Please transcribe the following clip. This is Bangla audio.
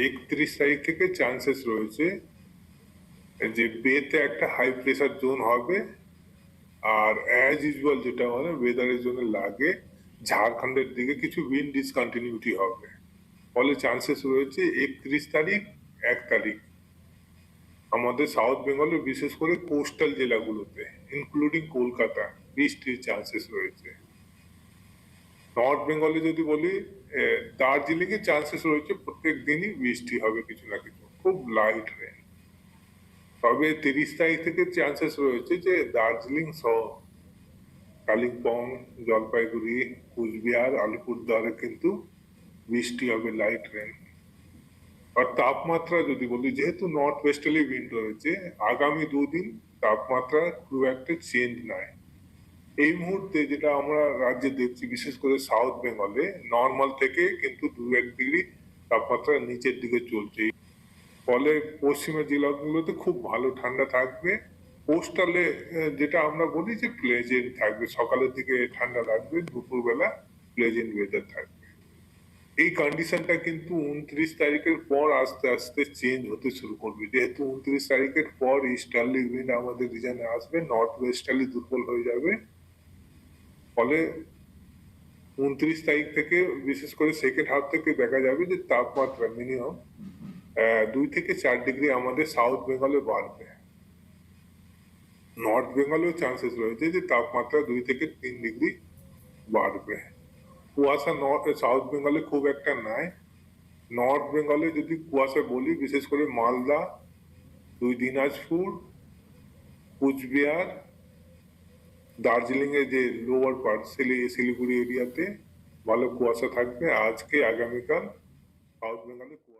31 তারিখ থেকে চান্সেস রয়েছে যে বেতে একটা হাই প্রেসার জোন হবে। আর অ্যাজ ইউজুয়াল যেটা মানে ওয়েদারের জন্য লাগে, ঝাড়খণ্ডের দিকে কিছু উইন্ড ডিসকন্টিনিউটি হবে। ফলে চান্সেস রয়েছে 31 তারিখ, 1 তারিখ আমাদের সাউথ বেঙ্গলের বিশেষ করে কোস্টাল জেলাগুলোতে ইনক্লুডিং কলকাতা বৃষ্টির চান্সেস রয়েছে। নর্থ বেঙ্গলে যদি বলি, দার্জিলিং এর চান্সেস রয়েছে প্রত্যেক দিনই বৃষ্টি হবে কিছু না কিছু, খুব লাইট রেন। তবে 30 তারিখ থেকে চান্সেস রয়েছে যে দার্জিলিং সহ কালিম্পং, জলপাইগুড়ি, কুচবিহার, আলিপুরদুয়ারে কিন্তু বৃষ্টি হবে, লাইট রেন। আর তাপমাত্রা যদি বলি, যেহেতু নর্থ ওয়েস্টার্লি উইন্ড রয়েছে, আগামী 2 দিন তাপমাত্রা খুব একটা চেঞ্জ নাই। এই মুহূর্তে যেটা আমরা রাজ্যে দেখছি, বিশেষ করে সাউথ বেঙ্গলে নর্মাল থেকে কিন্তু 2-1 ডিগ্রি তাপমাত্রা নিচের দিকে চলছে। ফলে পশ্চিমের জেলাগুলোতে খুব ভালো ঠান্ডা থাকবে। কোস্টালে যেটা আমরা বলি যে প্লেজেন্ট থাকবে, সকালের দিকে ঠান্ডা লাগবে, দুপুরবেলা প্লেজেন্ট ওয়েদার থাকবে। এই কন্ডিশনটা কিন্তু 29 তারিখের পর আস্তে আস্তে চেঞ্জ হতে শুরু করবে, যেহেতু 29 তারিখের পর ইস্টার্লি উইন্ড আমাদের রিজনে আসবে, নর্থ ওয়েস্টার্লি দুর্বল হয়ে যাবে। ফলে 29 তারিখ থেকে বিশেষ করে সেকেন্ড হাফ থেকে দেখা যাবে যে তাপমাত্রা মিনিমাম 2 থেকে 4 ডিগ্রি আমাদের সাউথ বেঙ্গলে বাড়বে। নর্থ বেঙ্গলেও চান্সেস রয়েছে যে তাপমাত্রা 2 থেকে 3 ডিগ্রি বাড়বে। কুয়াশা সাউথ বেঙ্গলে খুব একটা নাই। নর্থ বেঙ্গলে যদি কুয়াশা বলি, বিশেষ করে মালদা, দিনাজপুর, কুচবিহার, দার্জিলিং এর যে লোয়ার পার্ট শিলিগুড়ি এরিয়াতে ভালো কুয়াশা থাকবে আজকে আগামীকাল। সাউথ বেঙ্গলে কুয়াশা।